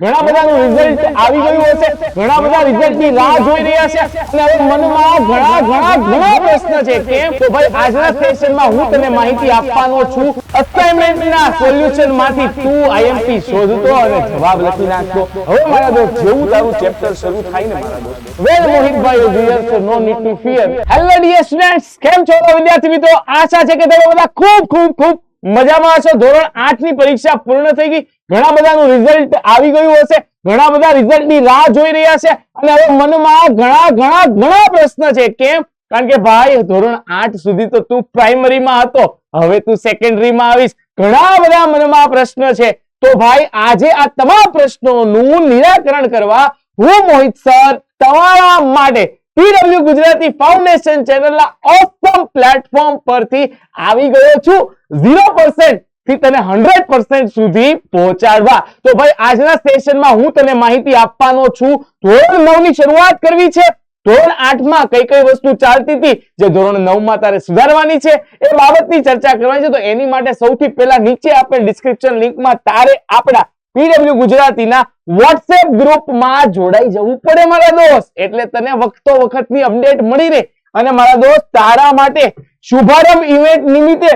ઘણા બધાનું રિઝલ્ટ આવી ગયું હશે, ઘણા બધા રિઝલ્ટની રાહ જોઈ રહ્યા છે અને હવે મનમાં ઘણા પ્રશ્ન છે. કેમ? તો ભાઈ આજના સેશનમાં હું તને માહિતી આપવાનો છું અસાઇનમેન્ટના સોલ્યુશનમાંથી તું આઈએમપી શોધતો અને જવાબ લખી નાખતો. હવે મારા દોસ્ત જેવું તારું ચેપ્ટર શરૂ થાય ને મારા દોસ્ત, વેલ મોહિતભાઈ dear so no need to fear. Hello dear students, કેમ છો વિદ્યાર્થી મિત્રો? આશા છે કે તમે બધા ખૂબ મજામાં હશો. ધોરણ 8 ની પરીક્ષા પૂર્ણ થઈ ગઈ, ઘણા બધાનું રિઝલ્ટ આવી ગયું હશે, ઘણા બધા રિઝલ્ટની રાહ જોઈ રહ્યા છે અને હવે મનમાં ઘણા પ્રશ્ન છે. કેમ? કારણ કે ભાઈ ધોરણ 8 સુધી તો તું પ્રાઇમરીમાં હતો, હવે તું સેકન્ડરીમાં આવીશ. ઘણા બધા મનમાં પ્રશ્ન છે. તો ભાઈ આજે આ તમામ પ્રશ્નોનું નિરાકરણ કરવા હું મોહિત સર તમારા માટે પીડબ્લ્યુ ગુજરાતી ફાઉન્ડેશન ચેનલના ઓસમ પ્લેટફોર્મ પરથી આવી ગયો છું 0% થી તને 100% સુધી પહોંચાડવા. તો ભાઈ આજના સેશનમાં હું તને માહિતી આપવાનો છું. ધોરણ 9 ની શરૂઆત કરવી છે. ધોરણ 8 માં કઈ વસ્તુ ચાલતી હતી જે ધોરણ 9 માં તારે સુધારવાની છે એ બાબતની ચર્ચા કરવાની છે. તો એની માટે સૌથી પહેલા નીચે આપેલ ડિસ્ક્રિપ્શન લિંકમાં તારે આપણા પીડબ્લ્યુ ગુજરાતીના વોટ્સએપ ગ્રુપમાં જોડાઈ જવું પડે મારા દોસ્ત, એટલે તને વખતો વખતની અપડેટ મળી રહે. અને મારા દોસ્ત તારા માટે શુભારંભ ઇવેન્ટ નિમિત્તે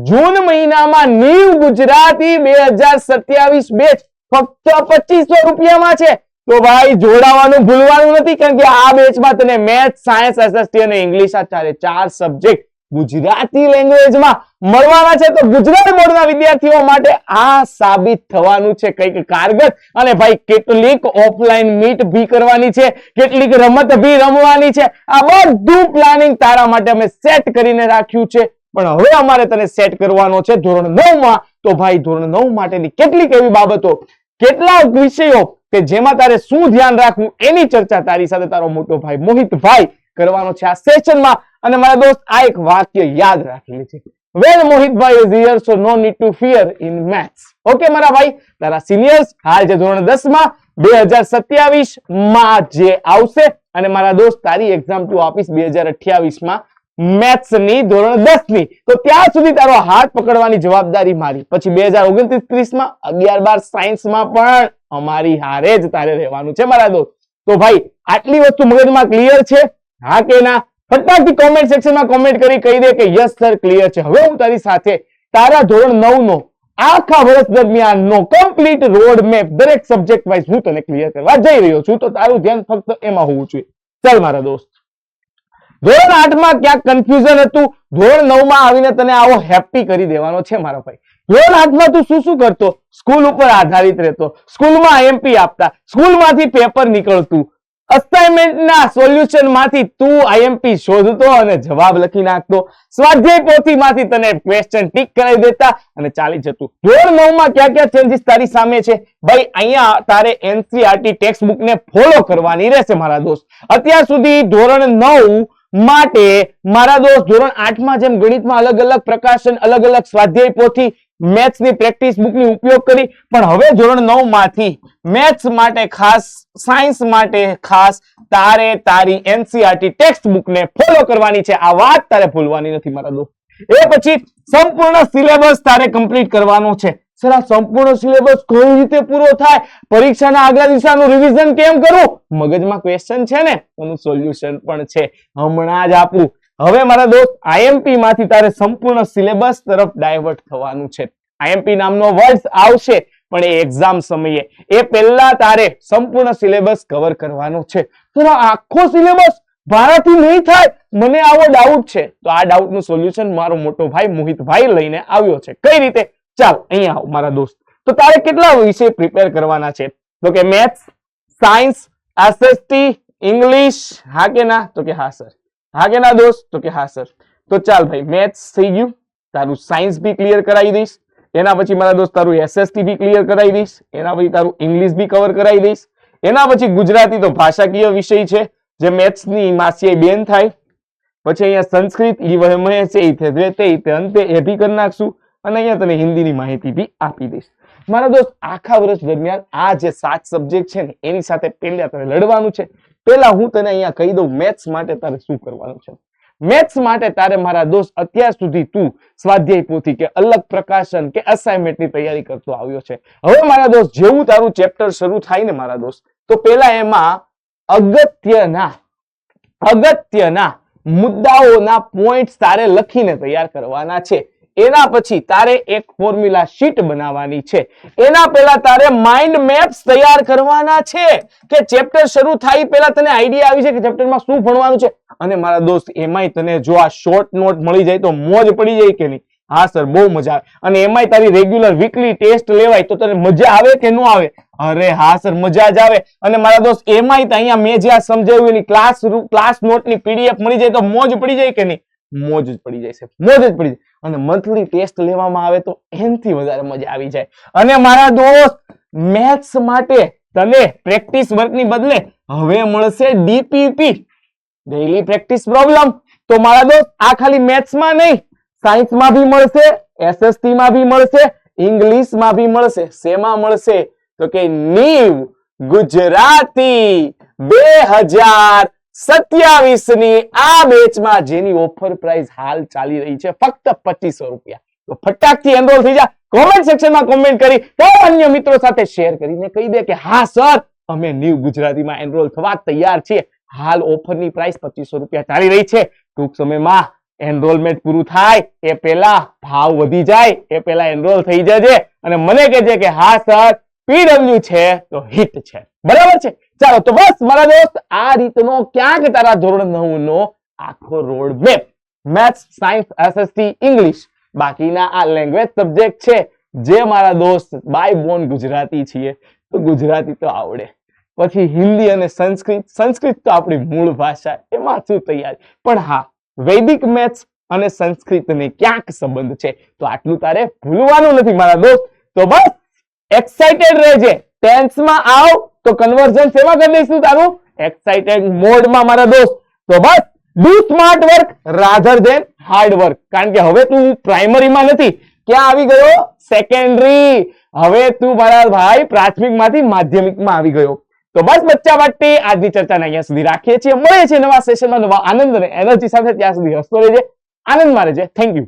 જૂન મહિનામાં નીવ ગુજરાતી 2027 બેચ ફક્ત 2500 રૂપિયામાં છે. તો ભાઈ જોડાવાનું ભૂલવાનું નથી, કારણ કે આ બેચમાં તને મેથ્સ, સાયન્સ, એસએસટી અને ઇંગ્લિશ આ 4 સબ્જેક્ટ ગુજરાતી લેંગ્વેજમાં મળવાના છે. તો ગુજરાત બોર્ડના વિદ્યાર્થીઓ માટે આ સાબિત થવાનું છે કંઈક કારગર. અને ભાઈ કેટલીક ઓફલાઈન મીટ ભી કરવાની છે, કેટલીક રમત ભી રમવાની છે. આ બધું પ્લાનિંગ તારા માટે અમે સેટ કરીને રાખ્યું છે. પણ હવે અમારે તને સેટ કરવાનો છે ધોરણ 9 માં. તો ભાઈ ધોરણ 9 માટેની કેટલીક એવી બાબતો, કેટલાક વિષયો કે જેમાં તારે શું ધ્યાન રાખવું એની ચર્ચા તારી સાથે તારો મોટો ભાઈ મોહિતભાઈ કરવાનો છે આ સેશનમાં. અને મારા દોસ્ત આ એક વાક્ય યાદ રાખેલી છે, વેલ મોહિતભાઈ is here so no need to fear in maths. Okay મારા ભાઈ, તારા સિનિયર્સ હાલ જે ધોરણ 10 માં 2027 માં જે આવશે અને મારા દોસ્ત તારી એક્ઝામ તું આપીશ 2028 માં મેથ્સ ની ધોરણ 10 ની. તો ત્યાં સુધી તારો હાથ પકડવાની જવાબદારી મારી. પછી 2029-30 માં 11-12 સાયન્સમાં પણ અમારી હારે જ તારે રહેવાનું છે મારા દોસ્ત. તો ભાઈ આટલી વસ્તુ મગજમાં ક્લિયર છે? હા કે ના? ફટાકથી કોમેન્ટ સેક્શનમાં કોમેન્ટ કરી કહી દે કે યસ સર ક્લિયર છે. હવે હું તારી સાથે તારા ધોરણ 9 નો આખા વર્ષ દરમિયાનનો કમ્પ્લીટ રોડ મેપ દરેક સબ્જેક્ટ વાઇઝ હું તને ક્લિયર કરવા જઈ રહ્યો છું. તો તારું ધ્યાન ફક્ત એમાં હોવું જોઈએ. ચાલ મારા દોસ્ત, ધોરણ 8 માં ક્યાંક કન્ફ્યુઝન હતું, ધોરણ 9 માં આવીને તને આવો હેપી કરી દેવાનો છે મારા ભાઈ. ધોરણ 8 માં તું શું કરતો? સ્કૂલ ઉપર આધારિત રહેતો, સ્કૂલમાં આઈએમપી આપતા, સ્કૂલમાંથી પેપર નીકળતું, અસાઇનમેન્ટના સોલ્યુશન માંથી તું આઈએમપી શોધતો અને જવાબ લખી નાખતો, સ્વાધ્યાય પોથીમાંથી તને ક્વેશ્ચન ટીક કરાવી દેતા અને ચાલી જતું. ધોરણ 9 માં ક્યાં ચેન્જીસ તારી સામે છે? ભાઈ અહીંયા તારે એનસીઈઆરટી ટેક્સ્ટ બુક ને ફોલો કરવાની રહેશે મારા દોસ્ત. અત્યાર સુધી ધોરણ 9 માટે મારા દોસ્ત ધોરણ 8 માં જેમ ગણિતમાં અલગ પ્રકાશન, અલગ સ્વાધ્યાય પોથી, મેથ્સ ની પ્રેક્ટિસ બુક ની ઉપયોગ કરી, પણ હવે ધોરણ 9 માંથી મેથ્સ માટે ખાસ, સાયન્સ માટે ખાસ તારે તારી એનસીઈઆરટી ટેક્સ્ટ બુક ને ફોલો કરવાની છે. આ વાત તારે ભૂલવાની નથી મારા દોસ્ત. એ પછી સંપૂર્ણ સિલેબસ તારે કમ્પ્લીટ કરવાનો છે. સર આ સંપૂર્ણ સિલેબસ કઈ રીતે પૂરો થાય? પરીક્ષાના આગલા દિવસનું રિવિઝન કેમ કરું? મગજમાં ક્વેશ્ચન છે ને, એનું સોલ્યુશન પણ છે, હમણાં જ આપું. હવે મારા દોસ્ત આઈએમપી માંથી તારે સંપૂર્ણ સિલેબસ તરફ ડાયવર્ટ થવાનું છે. આઈએમપી નામનો વર્ડ આવશે પણ એ એક્ઝામ સમયે, એ પહેલા તારે સંપૂર્ણ સિલેબસ કવર કરવાનો છે. તો આખો સિલેબસ મારાથી નહીં થાય, મને આવો ડાઉટ છે. તો આ ડાઉટનું સોલ્યુશન મારો મોટો ભાઈ મોહિતભાઈ લઈને આવ્યો છે. કઈ રીતે? ચાલ અહીંયા આવ મારા દોસ્ત. તો તારે કેટલા વિષય પ્રિપેર કરવાના છે? તો કે મેથ્સ, સાયન્સ, એસએસટી, ઇંગ્લિશ. હા કે ના? તો કે હા સર. હા કે ના દોસ્ત? તો કે હા સર. તો ચાલ ભાઈ મેથ્સ થઈ ગયું, તારું સાયન્સ બી ક્લિયર કરાવી દઈશ. એના પછી મારા દોસ્ત તારું એસએસટી બી ક્લિયર કરાવી દઈશ. એના પછી તારું ઇંગ્લિશ બી કવર કરાવી દઈશ. એના પછી ગુજરાતી તો ભાષાકીય વિષય છે જે મેથ્સ ની માસીએ બેન થાય. પછી અહીંયા સંસ્કૃત ઈ વહમય છે ઈ તે અંતે એ બી કરી નાખશું. અને અહીંયા તને હિન્દીની માહિતી બી આપી દઈશ. મારા દોસ્ત આખા વર્ષ દરમિયાન આ જે 7 સબ્જેક્ટ છે ને એની સાથે પહેલા તારે લડવાનું છે. પહેલા હું તને અહીંયા કહી દઉં મેથ્સ માટે તારે શું કરવાનું છે. મેથ્સ માટે તારે મારા દોસ્ત અત્યાર સુધી તું સ્વાધ્યાય પોથી કે અલગ પ્રકાશન કે અસાઇનમેન્ટની તૈયારી કરતો આવ્યો છે. હવે મારા દોસ્ત જેવું તારું ચેપ્ટર શરૂ થાય ને મારા દોસ્ત, તો પેલા એમાં અગત્યના મુદ્દાઓના પોઈન્ટ્સ તારે લખીને તૈયાર કરવાના છે. એના પછી તારે એક ફોર્મ્યુલા શીટ બનાવવાની છે. એના પહેલા તારે માઇન્ડ મેપ્સ તૈયાર કરવાના છે કે ચેપ્ટર શરૂ થાય પહેલા તને આઈડિયા આવી છે કે ચેપ્ટરમાં શું ભણવાનું છે. અને મારા દોસ્ત એમાંય તને જો આ શોર્ટ નોટ મળી જાય તો મોજ પડી જાય કે નહીં? હા સર, બહુ મજા આવે. અને એમાંય તારી રેગ્યુલર વીકલી ટેસ્ટ લેવાય તો તને મજા આવે કે ન આવે? અરે હા સર, મજા જ આવે. અને મારા દોસ્ત એમાંય તો અહીંયા મેં જ્યાં સમજાવ્યું એની ક્લાસ નોટની પીડીએફ મળી જાય તો મોજ પડી જાય કે નહીં? મોજ જ પડી જાય છે, મોજ જ પડી જાય. અને મંથલી ટેસ્ટ લેવામાં આવે તો એનથી વધારે મજા આવી જાય. અને મારા દોસ્ત મેથ્સ માટે તને પ્રેક્ટિસ વર્કની બદલે હવે મળશે ડીપીપી, ડેઈલી પ્રેક્ટિસ પ્રોબ્લેમ. તો મારા દોસ્ત આ ખાલી મેથ્સમાં નહીં, સાયન્સમાં બી મળશે, એસએસટી માં બી મળશે, ઇંગ્લિશમાં બી મળશે. શેમાં મળશે? તો કે નીવ ગુજરાતી 2027 ની આ બેચમાં જેની ઓફર પ્રાઇસ હાલ ચાલી રહી છે ફક્ત 2500 રૂપિયા. તો ફટાકથી એનરોલ થઈ જા. કોમેન્ટ સેક્શનમાં કોમેન્ટ કરી અન્ય મિત્રો સાથે શેર કરીને કહી દે કે હા સર, અમે નીવ ગુજરાતીમાં એનરોલ થવા તૈયાર છીએ. હાલ ઓફરની પ્રાઇસ 2500 રૂપિયા ચાલી રહી છે. ટૂંક સમયમાં એનરોલમેન્ટ પૂરું થાય એ પહેલા ભાવ વધી જાય એ પહેલા એનરોલ થઈ જજે અને મને કહેજે કે હા સર, પીડબ્લ્યુ છે તો હિટ છે. બરાબર છે? ચાલો તો બસ મારા દોસ્ત, આ રીતનો ક્યાંક તારા ધોરણ 9 નો આખો road map, maths, science, SST, English, બાકીના આ લેંગ્વેજ સબ્જેક્ટ છે જે મારા દોસ્ત બાય બોર્ન ગુજરાતી છીએ તો ગુજરાતી તો આવડે. પછી હિન્દી અને સંસ્કૃત તો આપણી મૂળ ભાષા, એમાં શું તૈયારી. પણ હા, વૈદિક મેથ્સ અને સંસ્કૃતને ક્યાંક સંબંધ છે તો આટલું તારે ભૂલવાનું નથી મારા દોસ્ત. તો બસ એક્સાઇટેડ રહેજે. ટેન્સમાં આવ તો કન્વર્ઝન સેવા કરી દઈશું તારું એક્સાઇટેડ મોડમાં મારા દોસ્ત. તો બસ do smart work rather than hard work. કારણ કે હવે તું પ્રાઇમરીમાં નથી, ક્યાં આવી ગયો? સેકન્ડરી. હવે તું મારા ભાઈ પ્રાથમિકમાંથી માધ્યમિકમાં આવી ગયો. તો બસ બચ્ચા બાટી, આજની ચર્ચાને અહીંયા સુધી રાખીએ છીએ. મળીએ છીએ નવા સેશનમાં નવા આનંદ અને એનર્જી સાથે. ત્યાં સુધી હસતો રહેજે, આનંદમાં રહેજે. Thank you.